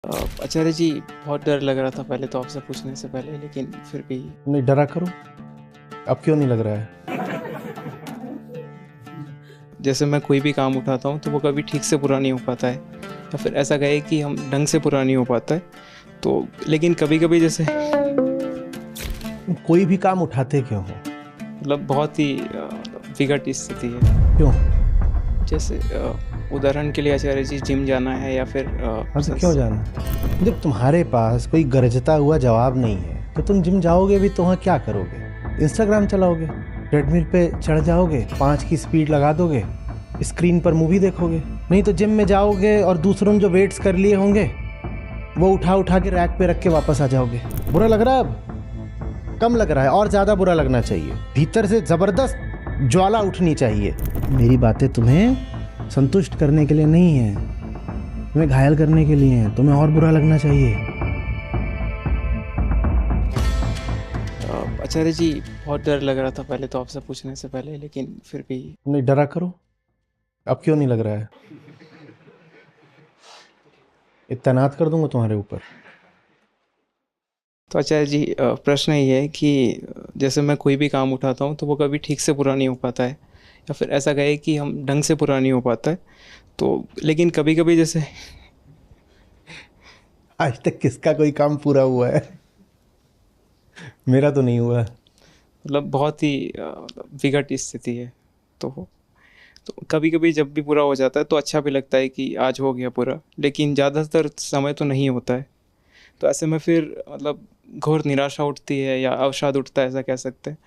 आचार्य जी, बहुत डर लग रहा था पहले तो आपसे पूछने से पहले, लेकिन फिर भी नहीं डरा करो। अब क्यों नहीं लग रहा है? जैसे मैं कोई भी काम उठाता हूँ तो वो कभी ठीक से पूरा नहीं हो पाता है, या फिर ऐसा कहे कि हम ढंग से पूरा नहीं हो पाता है। तो लेकिन कभी कभी जैसे तुम कोई भी काम उठाते क्यों हो? मतलब बहुत ही विकट स्थिति है। क्यों? जैसे उदाहरण के लिए आचार्य जी, जिम जाना है या फिर हाँ तो क्यों जाना? जब तुम्हारे पास कोई गरजता हुआ जवाब नहीं है तो तुम जिम जाओगे भी तो वहाँ क्या करोगे? इंस्टाग्राम चलाओगे, ट्रेडमिल पे चढ़ जाओगे, 5 की स्पीड लगा दोगे, स्क्रीन पर मूवी देखोगे। नहीं तो जिम में जाओगे और दूसरों ने जो वेट्स कर लिए होंगे वो उठा उठा के रैक पे रख के वापस आ जाओगे। बुरा लग रहा है? अब कम लग रहा है, और ज्यादा बुरा लगना चाहिए। भीतर से जबरदस्त ज्वाला उठनी चाहिए। मेरी बातें तुम्हें संतुष्ट करने के लिए नहीं है, तुम्हें घायल करने के लिए है। तुम्हें और बुरा लगना चाहिए। आचार्य जी, बहुत डर लग रहा था पहले तो आपसे पूछने से पहले, लेकिन फिर भी नहीं डरा करो। अब क्यों नहीं लग रहा है? तैनात कर दूंगा तुम्हारे ऊपर। तो आचार्य जी, प्रश्न ये है कि जैसे मैं कोई भी काम उठाता हूँ तो वो कभी ठीक से पूरा नहीं हो पाता है, या फिर ऐसा कहे कि हम ढंग से पूरा नहीं हो पाता है। तो लेकिन कभी कभी जैसे आज तक किसका कोई काम पूरा हुआ है? मेरा तो नहीं हुआ। मतलब बहुत ही विकट स्थिति है। तो कभी कभी जब भी पूरा हो जाता है तो अच्छा भी लगता है कि आज हो गया पूरा, लेकिन ज़्यादातर समय तो नहीं होता है। तो ऐसे में फिर मतलब घोर निराशा उठती है या अवसाद उठता है, ऐसा कह सकते हैं।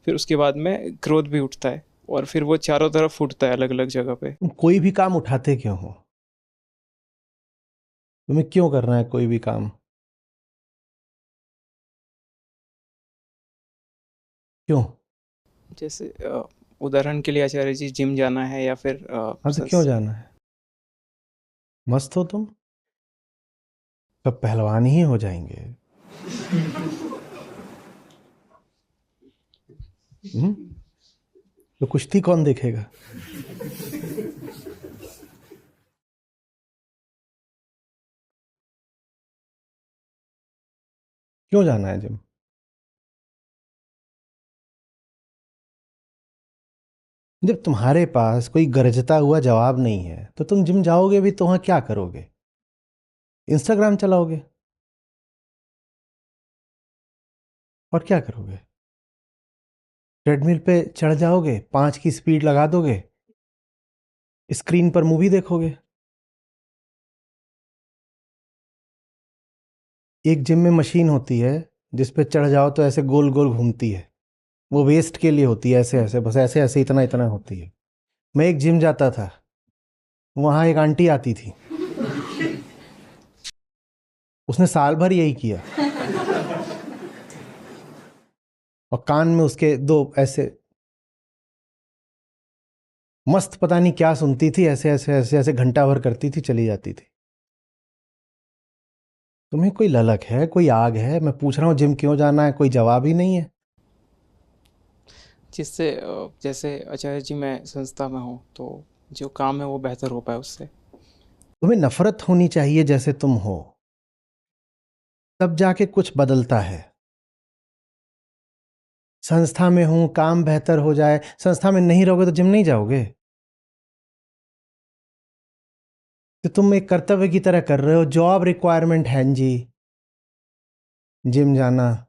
फिर उसके बाद में क्रोध भी उठता है, और फिर वो चारों तरफ उठता है अलग अलग जगह पे। तुम कोई भी काम उठाते क्यों हो? तुम्हें क्यों करना है कोई भी काम? क्यों? जैसे उदाहरण के लिए आचार्य जी, जिम जाना है या फिर हाँ तो क्यों जाना है? मस्त हो तुम, सब पहलवान ही हो जाएंगे। तो कुश्ती कौन देखेगा? क्यों जाना है जिम? जब तुम्हारे पास कोई गरजता हुआ जवाब नहीं है तो तुम जिम जाओगे भी तो वहां क्या करोगे? इंस्टाग्राम चलाओगे और क्या करोगे? ट्रेडमिल पे चढ़ जाओगे, 5 की स्पीड लगा दोगे, स्क्रीन पर मूवी देखोगे। एक जिम में मशीन होती है जिस पे चढ़ जाओ तो ऐसे गोल गोल घूमती है, वो वेस्ट के लिए होती है। ऐसे ऐसे बस ऐसे ऐसे इतना इतना होती है। मैं एक जिम जाता था, वहां एक आंटी आती थी, उसने साल भर यही किया और कान में उसके दो ऐसे मस्त पता नहीं क्या सुनती थी, ऐसे ऐसे ऐसे ऐसे घंटा भर करती थी, चली जाती थी। तुम्हें कोई ललक है, कोई आग है? मैं पूछ रहा हूँ जिम क्यों जाना है, कोई जवाब ही नहीं है। जिससे जैसे आचार्य जी, मैं संस्था में हूँ तो जो काम है वो बेहतर हो पाए उससे। तुम्हें नफरत होनी चाहिए जैसे तुम हो, तब जाके कुछ बदलता है। संस्था में हूं, काम बेहतर हो जाए। संस्था में नहीं रहोगे तो जिम नहीं जाओगे? तो तुम एक कर्तव्य की तरह कर रहे हो, जॉब रिक्वायरमेंट है जी जिम जाना।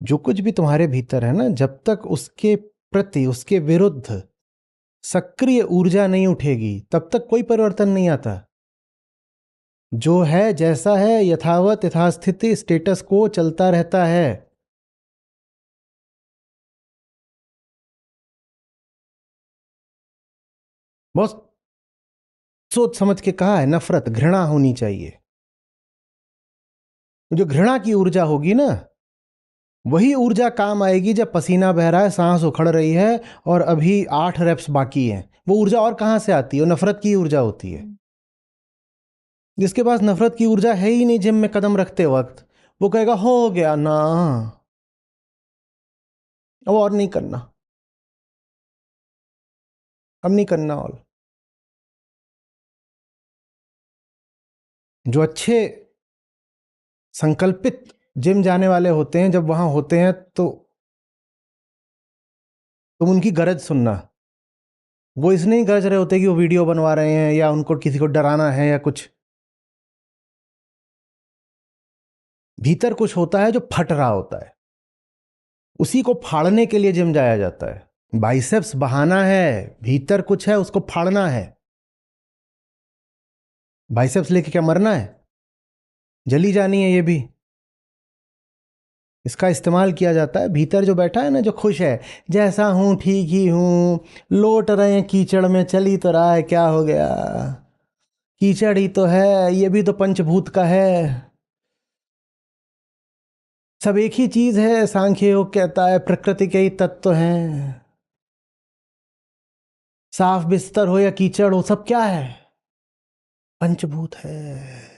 जो कुछ भी तुम्हारे भीतर है ना, जब तक उसके प्रति, उसके विरुद्ध सक्रिय ऊर्जा नहीं उठेगी तब तक कोई परिवर्तन नहीं आता। जो है जैसा है, यथावत यथास्थिति स्टेटस को चलता रहता है। बहुत सोच समझ के कहा है, नफरत घृणा होनी चाहिए। जो घृणा की ऊर्जा होगी ना, वही ऊर्जा काम आएगी जब पसीना बह रहा है, सांस उखड़ रही है और अभी 8 रेप्स बाकी हैं। वो ऊर्जा और कहां से आती है? वो नफरत की ऊर्जा होती है। जिसके पास नफरत की ऊर्जा है ही नहीं जिम में कदम रखते वक्त, वो कहेगा हो गया ना, अब और नहीं करना, अब नहीं करना और। जो अच्छे संकल्पित जिम जाने वाले होते हैं, जब वहां होते हैं तो तुम उनकी गरज सुनना। वो इसलिए नहीं गरज रहे होते कि वो वीडियो बनवा रहे हैं या उनको किसी को डराना है या कुछ। भीतर कुछ होता है जो फट रहा होता है, उसी को फाड़ने के लिए जिम जाया जाता है। बाइसेप्स बहाना है, भीतर कुछ है उसको फाड़ना है। बाइसेप्स लेके क्या मरना है? जली जानी है ये भी। इसका इस्तेमाल किया जाता है। भीतर जो बैठा है ना, जो खुश है, जैसा हूं ठीक ही हूं, लौट रहे हैं कीचड़ में, चल ही तो रहा है, क्या हो गया, कीचड़ ही तो है, ये भी तो पंचभूत का है, सब एक ही चीज है। सांख्य योग कहता है प्रकृति के ही तत्व हैं। साफ बिस्तर हो या कीचड़ हो, सब क्या है? पंचभूत है।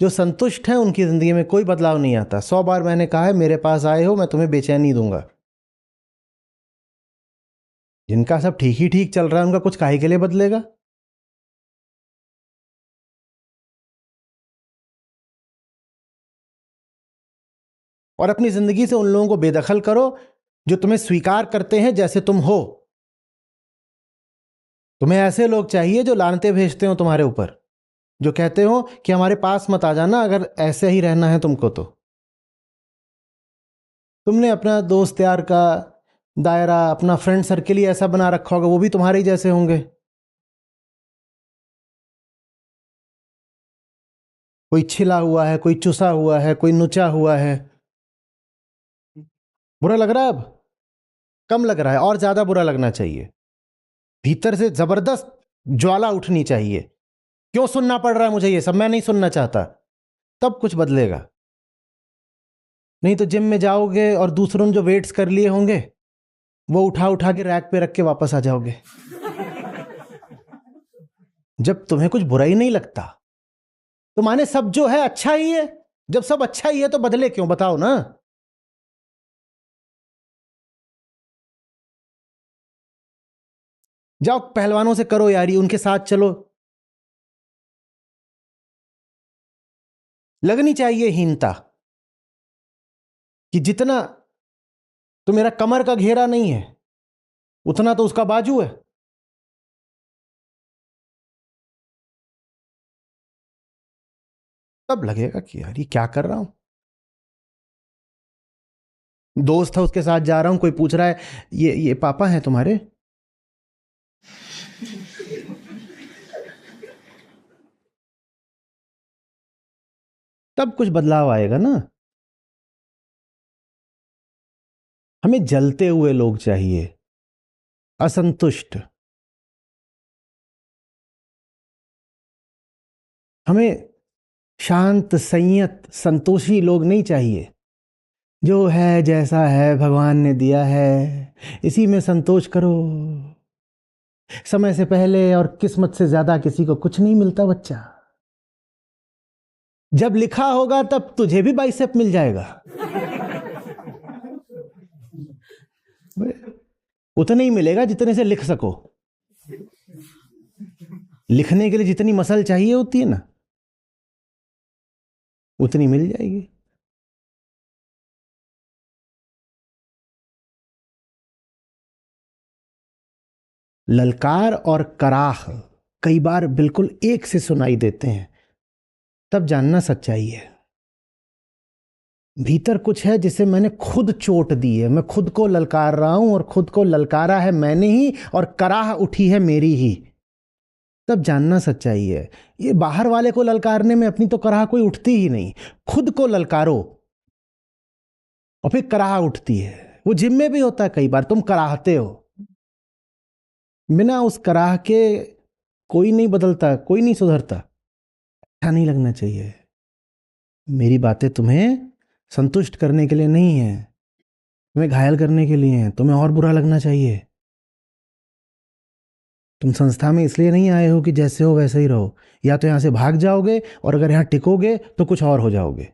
जो संतुष्ट है उनकी जिंदगी में कोई बदलाव नहीं आता। 100 बार मैंने कहा है, मेरे पास आए हो मैं तुम्हें बेचैनी दूंगा। जिनका सब ठीक ही ठीक चल रहा है, उनका कुछ काहे के लिए बदलेगा? और अपनी जिंदगी से उन लोगों को बेदखल करो जो तुम्हें स्वीकार करते हैं जैसे तुम हो। तुम्हें ऐसे लोग चाहिए जो लानतें भेजते हो तुम्हारे ऊपर, जो कहते हो कि हमारे पास मत आ जाना अगर ऐसे ही रहना है तुमको। तो तुमने अपना दोस्त यार का दायरा, अपना फ्रेंड सर्किल ही ऐसा बना रखा होगा, वो भी तुम्हारे ही जैसे होंगे। कोई छिला हुआ है, कोई चुसा हुआ है, कोई नुचा हुआ है। बुरा लग रहा है? अब कम लग रहा है, और ज्यादा बुरा लगना चाहिए। भीतर से जबरदस्त ज्वाला उठनी चाहिए। क्यों सुनना पड़ रहा है मुझे ये सब? मैं नहीं सुनना चाहता। तब कुछ बदलेगा। नहीं तो जिम में जाओगे और दूसरों ने जो वेट्स कर लिए होंगे वो उठा उठा के रैक पे रख के वापस आ जाओगे। जब तुम्हें कुछ बुरा ही नहीं लगता तो माने सब जो है अच्छा ही है। जब सब अच्छा ही है तो बदले क्यों, बताओ ना। जाओ पहलवानों से करो यारी, उनके साथ चलो। लगनी चाहिए हीनता कि जितना तो मेरा कमर का घेरा नहीं है उतना तो उसका बाजू है। तब लगेगा कि यार ये क्या कर रहा हूं। दोस्त है उसके साथ जा रहा हूं, कोई पूछ रहा है ये पापा हैं तुम्हारे? तब कुछ बदलाव आएगा ना। हमें जलते हुए लोग चाहिए, असंतुष्ट। हमें शांत, संयत, संतोषी लोग नहीं चाहिए। जो है जैसा है भगवान ने दिया है, इसी में संतोष करो। समय से पहले और किस्मत से ज्यादा किसी को कुछ नहीं मिलता बच्चा। जब लिखा होगा तब तुझे भी बाइसेप मिल जाएगा। उतना ही मिलेगा जितने से लिख सको। लिखने के लिए जितनी मसल चाहिए होती है ना, उतनी मिल जाएगी। ललकार और कराह कई बार बिल्कुल एक से सुनाई देते हैं, तब जानना सच्चाई है। भीतर कुछ है जिसे मैंने खुद चोट दी है। मैं खुद को ललकार रहा हूं और खुद को ललकारा है मैंने ही, और कराह उठी है मेरी ही। तब जानना सच्चाई है। ये बाहर वाले को ललकारने में अपनी तो कराह कोई उठती ही नहीं। खुद को ललकारो और फिर कराह उठती है। वो जिम में भी होता है, कई बार तुम कराहते हो, बिना उस कराह के कोई नहीं बदलता, कोई नहीं सुधरता। अच्छा नहीं लगना चाहिए। मेरी बातें तुम्हें संतुष्ट करने के लिए नहीं है, तुम्हें घायल करने के लिए हैं। तुम्हें और बुरा लगना चाहिए। तुम संस्था में इसलिए नहीं आए हो कि जैसे हो वैसे ही रहो। या तो यहां से भाग जाओगे, और अगर यहां टिकोगे तो कुछ और हो जाओगे।